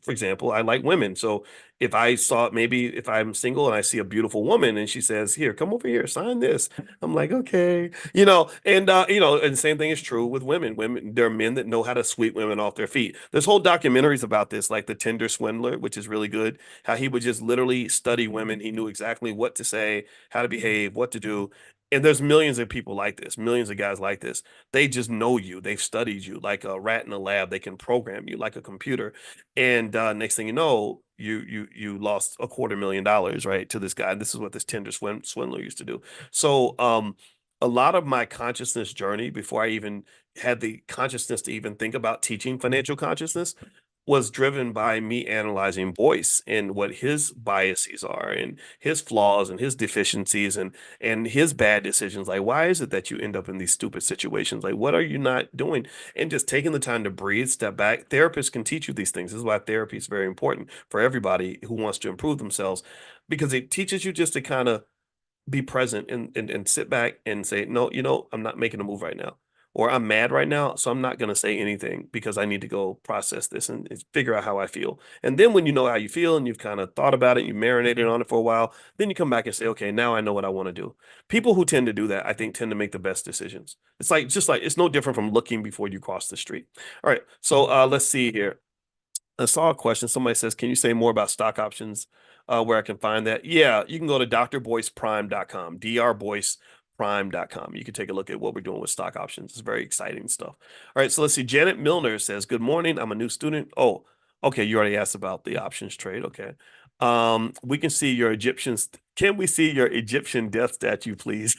for example, I like women. So if I saw, maybe if I'm single and I see a beautiful woman and she says, here, come over here, sign this, I'm like, okay, and the same thing is true with women. There are men that know how to sweep women off their feet. There's whole documentaries about this, like the Tinder Swindler, which is really good. How he would just literally study women. He knew exactly what to say, how to behave, what to do. And there's millions of people like this, millions of guys like this. They just know you. They've studied you like a rat in a lab. They can program you like a computer. And next thing you know, you lost $250,000, right, to this guy. This is what this Tinder swindler used to do. So a lot of my consciousness journey before I even had the consciousness to even think about teaching financial consciousness was driven by me analyzing Boyce and what his biases are and his flaws and his deficiencies and his bad decisions. Like, why is it that you end up in these stupid situations? Like, what are you not doing? And just taking the time to breathe, step back. Therapists can teach you these things. This is why therapy is very important for everybody who wants to improve themselves, because it teaches you just to kind of be present and sit back and say, no, I'm not making a move right now. Or I'm mad right now, so I'm not going to say anything because I need to go process this and figure out how I feel. And then when you know how you feel and you've kind of thought about it, you marinated on it for a while, then you come back and say, okay, now I know what I want to do. People who tend to do that, I think, tend to make the best decisions. It's like just like it's no different from looking before you cross the street. All right, so let's see here. I saw a question. Somebody says, can you say more about stock options, where I can find that? Yeah, you can go to drboyceprime.com, drboyceprime.com. You can take a look at what we're doing with stock options. It's very exciting stuff. All right, so let's see. Janet Milner says, good morning. I'm a new student. Oh, okay. You already asked about the options trade. Okay. We can see your Can we see your Egyptian death statue, please?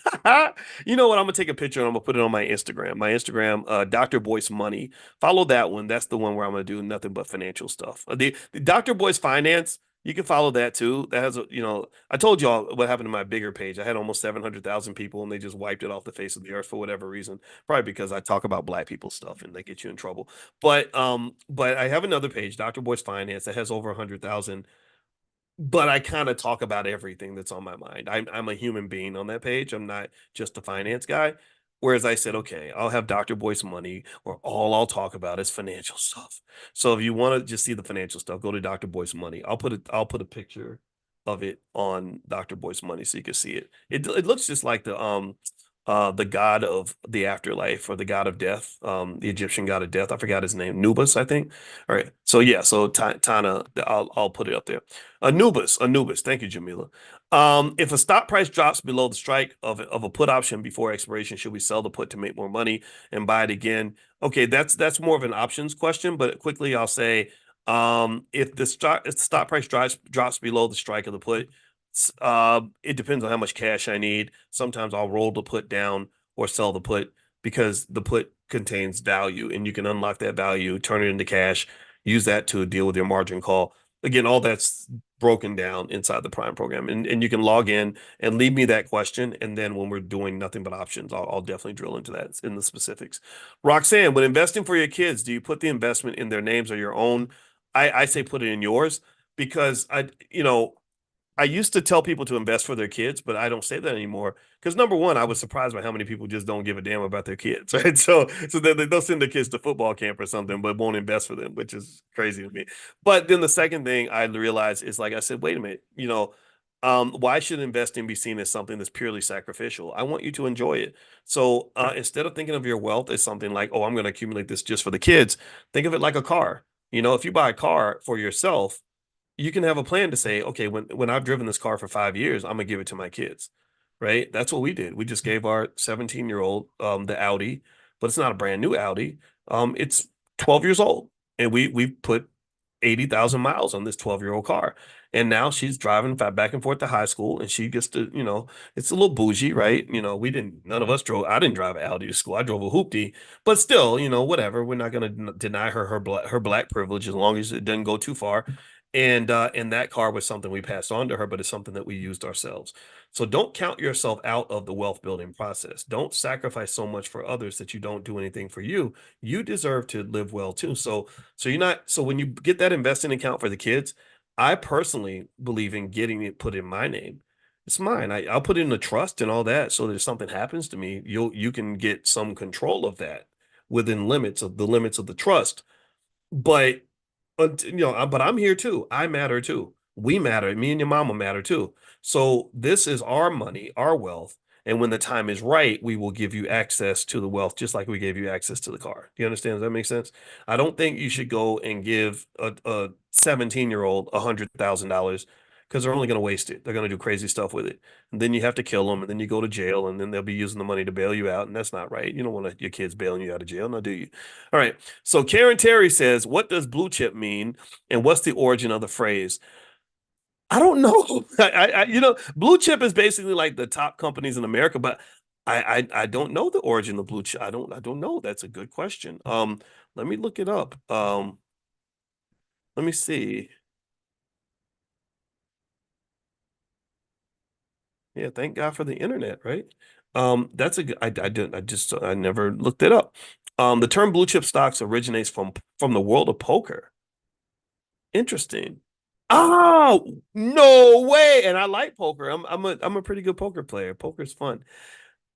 You know what? I'm gonna take a picture and I'm gonna put it on my Instagram. My Instagram, Dr. Boyce Money. Follow that one. That's the one where I'm going to do nothing but financial stuff. The Dr. Boyce Finance, you can follow that too. That has I told y'all what happened to my bigger page. I had almost 700,000 people and they just wiped it off the face of the earth for whatever reason. Probably because I talk about black people stuff and they get you in trouble. But I have another page, Dr. Boyce Finance, that has over 100,000, but I kind of talk about everything that's on my mind. I'm a human being on that page. I'm not just a finance guy. Whereas I said, okay, I'll have Dr. Boyce Money, where all I'll talk about is financial stuff. So if you want to just see the financial stuff, go to Dr. Boyce Money. I'll put a picture of it on Dr. Boyce Money so you can see it. It looks just like the god of the afterlife or the god of death, the Egyptian god of death. I forgot his name, Anubis, I think. All right. So yeah, so Tana, I'll put it up there. Anubis. Thank you, Jamila. If a stop price drops below the strike of a put option before expiration, should we sell the put to make more money and buy it again? Okay, that's more of an options question, but quickly I'll say, if the stop price drops below the strike of the put, it depends on how much cash I need. Sometimes I'll roll the put down or sell the put because the put contains value and you can unlock that value, turn it into cash, use that to deal with your margin call. Again, all that's broken down inside the Prime program. And you can log in and leave me that question. And then when we're doing nothing but options, I'll definitely drill into that in the specifics. Roxanne, when investing for your kids, do you put the investment in their names or your own? I say put it in yours because I used to tell people to invest for their kids, but I don't say that anymore because number one, I was surprised by how many people just don't give a damn about their kids, right? So they'll send their kids to football camp or something, but won't invest for them, which is crazy to me. But then the second thing I realized is like I said, wait a minute, why should investing be seen as something that's purely sacrificial? I want you to enjoy it. So instead of thinking of your wealth as something like, oh, I'm going to accumulate this just for the kids, think of it like a car. If you buy a car for yourself, you can have a plan to say, okay, when I've driven this car for 5 years, I'm gonna give it to my kids, right? That's what we did. We just gave our 17-year-old the Audi, but it's not a brand new Audi. It's 12 years old, and we put 80,000 miles on this 12-year-old car. And now she's driving back and forth to high school and she gets to, it's a little bougie, right? None of us drove, I didn't drive an Audi to school. I drove a hoopty, but still, whatever. We're not going to deny her black privilege as long as it doesn't go too far. And that car was something we passed on to her, but it's something that we used ourselves. So don't count yourself out of the wealth building process. Don't sacrifice so much for others that you don't do anything for you. You deserve to live well too. So when you get that investing account for the kids, I personally believe in getting it put in my name. It's mine. I'll put it in a trust and all that so that if something happens to me, you can get some control of that within limits of the trust. But but I'm here too. I matter too. We matter. Me and your mama matter too. So this is our money, our wealth. And when the time is right, we will give you access to the wealth, just like we gave you access to the car. Do you understand? Does that make sense? I don't think you should go and give a 17-year-old $100,000 because they're only going to waste it. They're going to do crazy stuff with it. And then you have to kill them, and then you go to jail, and then they'll be using the money to bail you out. And that's not right. You don't want your kids bailing you out of jail, now do you? All right. So Karen Terry says, what does blue chip mean? And what's the origin of the phrase? I don't know. Blue chip is basically like the top companies in America, but I don't know the origin of blue chip. I don't know. That's a good question. Let me look it up. Let me see. Yeah, thank God for the internet, right? That's a good. I never looked it up. The term blue chip stocks originates from the world of poker. Interesting. Oh, no way. And I like poker. I'm a pretty good poker player. Poker's fun.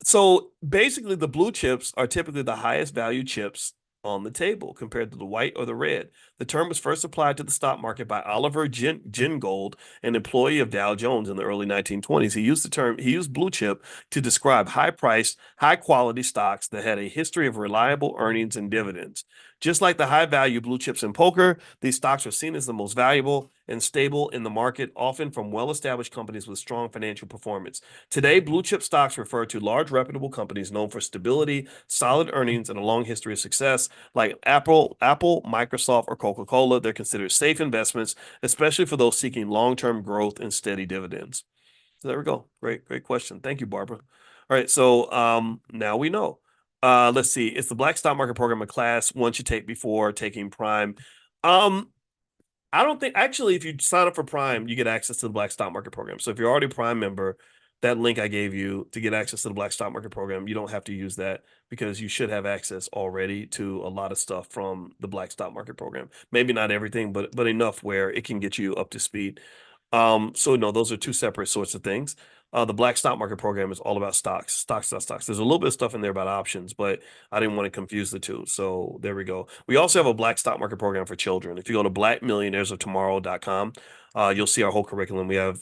So basically, the blue chips are typically the highest value chips on the table compared to the white or the red. The term was first applied to the stock market by Oliver Gingold, an employee of Dow Jones in the early 1920s. He used blue chip to describe high priced, high quality stocks that had a history of reliable earnings and dividends. Just like the high value blue chips in poker, these stocks are seen as the most valuable and stable in the market, often from well established companies with strong financial performance. Today, blue chip stocks refer to large, reputable companies known for stability, solid earnings, and a long history of success, like Apple, Microsoft, or Coca-Cola. They're considered safe investments, especially for those seeking long-term growth and steady dividends. So there we go. Great, great question. Thank you, Barbara. All right, so now we know. Let's see. It's the Black Stock Market Program, a class one should take before taking Prime. Um, I don't think actually if you sign up for Prime, you get access to the Black Stock Market Program. So if you're already a Prime member, that link I gave you to get access to the Black Stock Market Program, you don't have to use that because you should have access already to a lot of stuff from the Black Stock Market Program. Maybe not everything, but enough where it can get you up to speed. So no, those are two separate sorts of things. The Black Stock Market Program is all about stocks. There's a little bit of stuff in there about options, but I didn't want to confuse the two. So there we go. We also have a Black Stock Market Program for children. If you go to blackmillionairesoftomorrow.com, you'll see our whole curriculum. We have,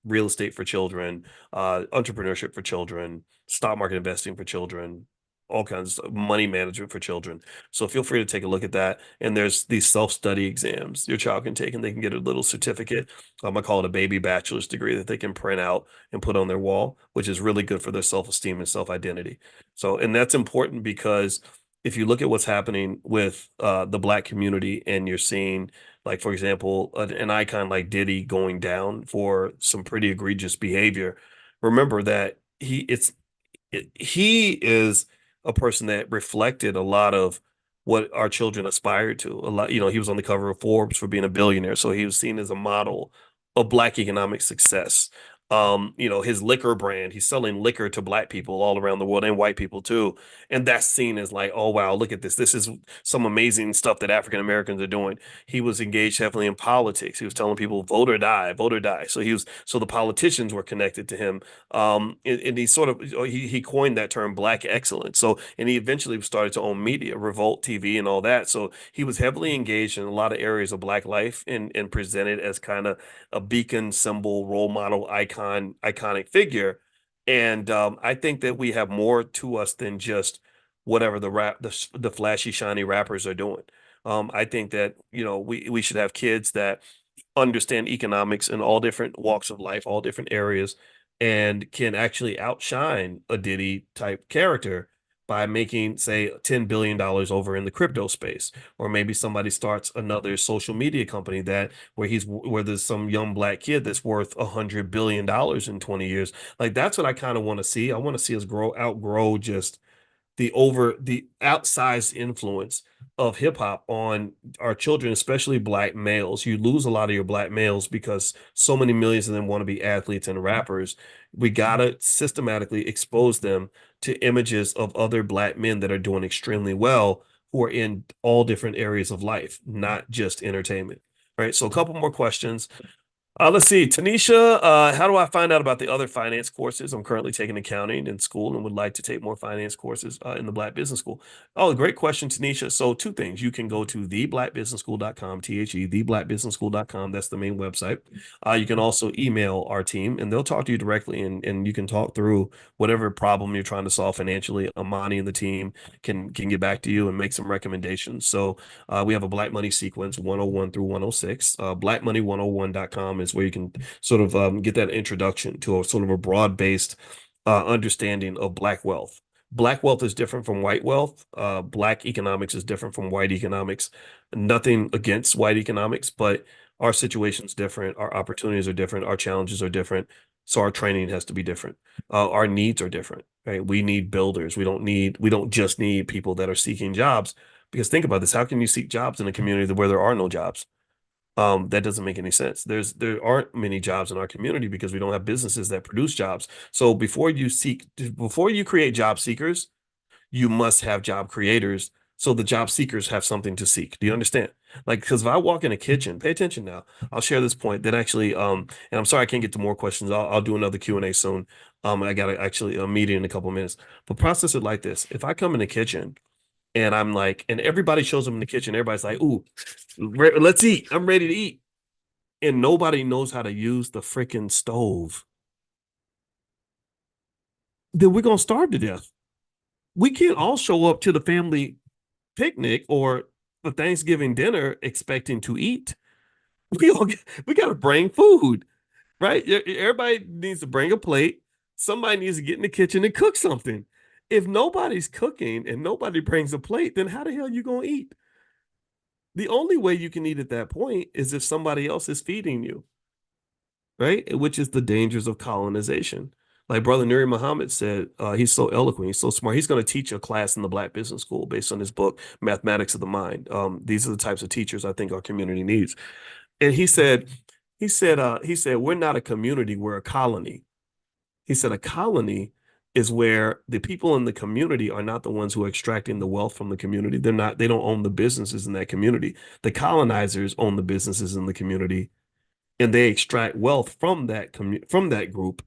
real estate for children, entrepreneurship for children, stock market investing for children, all kinds of money management for children. So feel free to take a look at that. And there's these self-study exams your child can take, and they can get a little certificate. I call it a baby bachelor's degree that they can print out and put on their wall, which is really good for their self-esteem and self-identity. So, and that's important because if you look at what's happening with the Black community and you're seeing, like, for example, an icon like Diddy going down for some pretty egregious behavior, remember that he is a person that reflected a lot of what our children aspired to. A lot, he was on the cover of Forbes for being a billionaire, so he was seen as a model of Black economic success. His liquor brand, he's selling liquor to Black people all around the world and white people too. And that's seen as like, oh wow, look at this. This is some amazing stuff that African Americans are doing. He was engaged heavily in politics. He was telling people vote or die, vote or die. So the politicians were connected to him. And he sort of he coined that term Black excellence. So and he eventually started to own media, Revolt TV and all that. So he was heavily engaged in a lot of areas of Black life and presented as kind of a beacon symbol, role model, iconic figure. And I think that we have more to us than just whatever the flashy, shiny rappers are doing. I think that we should have kids that understand economics in all different walks of life, all different areas, and can actually outshine a Diddy type character by making, say, $10 billion over in the crypto space. Or maybe somebody starts another social media company where there's some young Black kid that's worth $100 billion in 20 years. Like that's what I kind of want to see. I want to see us outgrow just the outsized influence of hip hop on our children, especially Black males. You lose a lot of your Black males because so many millions of them want to be athletes and rappers. We gotta systematically expose them to images of other Black men that are doing extremely well, who are in all different areas of life, not just entertainment. All right, so a couple more questions. Let's see, Tanisha, how do I find out about the other finance courses? I'm currently taking accounting in school and would like to take more finance courses in the Black Business School. Oh, great question, Tanisha. So two things. You can go to theblackbusinessschool.com, theblackbusinessschool.com. That's the main website. You can also email our team and they'll talk to you directly and you can talk through whatever problem you're trying to solve financially. Amani and the team can get back to you and make some recommendations. So we have a Black Money sequence 101 through 106. Blackmoney101.com comments where you can sort of get that introduction to a sort of a broad-based understanding of Black wealth. Black wealth is different from white wealth. Black economics is different from white economics. Nothing against white economics, but our situation's different. Our opportunities are different. Our challenges are different. So our training has to be different. Our needs are different, right? We need builders. We don't just need people that are seeking jobs. Because think about this, how can you seek jobs in a community where there are no jobs? That doesn't make any sense. There aren't many jobs in our community because we don't have businesses that produce jobs. So before you create job seekers, you must have job creators. So the job seekers have something to seek. Do you understand? Like, because if I walk in a kitchen, pay attention now. I'll share this point that actually, and I'm sorry I can't get to more questions. I'll do another Q&A soon. I got actually a meeting in a couple of minutes. But process it like this. If I come in the kitchen and I'm like, and everybody shows up in the kitchen, everybody's like, ooh, let's eat. I'm ready to eat. And nobody knows how to use the freaking stove, then we're gonna starve to death. We can't all show up to the family picnic or the Thanksgiving dinner expecting to eat. We got to bring food, right? Everybody needs to bring a plate. Somebody needs to get in the kitchen and cook something. If nobody's cooking and nobody brings a plate, then how the hell are you gonna eat? The only way you can eat at that point is if somebody else is feeding you, right? Which is the dangers of colonization. Like Brother Nuri Muhammad said, he's so eloquent, he's so smart. He's going to teach a class in the Black Business School based on his book, Mathematics of the Mind. These are the types of teachers I think our community needs. And he said, we're not a community, we're a colony. He said a colony is where the people in the community are not the ones who are extracting the wealth from the community. They don't own the businesses in that community. The colonizers own the businesses in the community and they extract wealth from from that group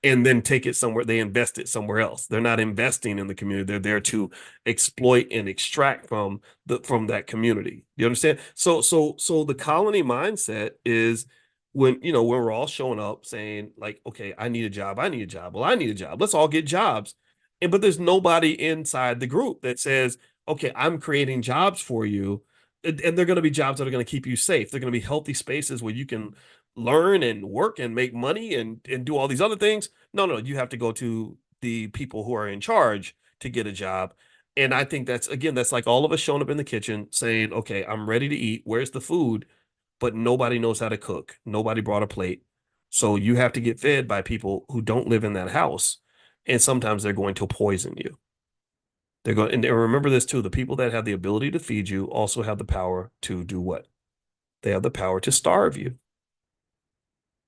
and then take it somewhere. They invest it somewhere else. They're not investing in the community. They're there to exploit and extract from that community. You understand? So the colony mindset is when we're all showing up saying like, okay, I need a job, I need a job. Well, I need a job. Let's all get jobs. But there's nobody inside the group that says, okay, I'm creating jobs for you. And they're going to be jobs that are going to keep you safe. They're going to be healthy spaces where you can learn and work and make money and do all these other things. No, you have to go to the people who are in charge to get a job. And I think that's like all of us showing up in the kitchen saying, okay, I'm ready to eat. Where's the food? But nobody knows how to cook. Nobody brought a plate. So you have to get fed by people who don't live in that house. And sometimes they're going to poison you. They're going, and remember this too, the people that have the ability to feed you also have the power to do what? They have the power to starve you.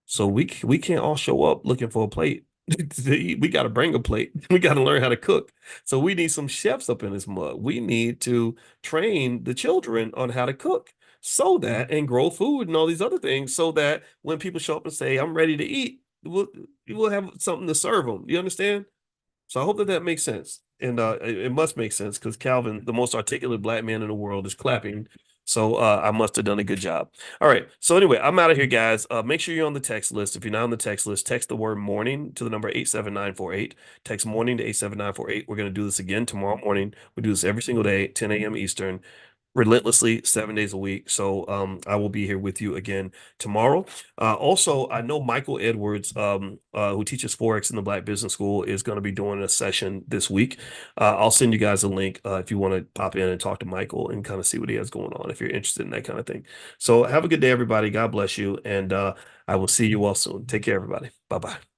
So we can't all show up looking for a plate. We got to bring a plate. We got to learn how to cook. So we need some chefs up in this mud. We need to train the children on how to cook so that and grow food and all these other things so that when people show up and say, I'm ready to eat, we'll have something to serve them. You understand? So I hope that that makes sense. And it must make sense because Calvin, the most articulate black man in the world, is clapping. So I must have done a good job. All right. So anyway, I'm out of here, guys. Make sure you're on the text list. If you're not on the text list, text the word morning to the number 87948. Text morning to 87948. We're going to do this again tomorrow morning. We do this every single day, 10 a.m. Eastern, relentlessly 7 days a week. So I will be here with you again tomorrow. Also, I know Michael Edwards, who teaches Forex in the Black Business School, is going to be doing a session this week. I'll send you guys a link if you want to pop in and talk to Michael and kind of see what he has going on if you're interested in that kind of thing. So have a good day, everybody. God bless you. And I will see you all soon. Take care, everybody. Bye-bye.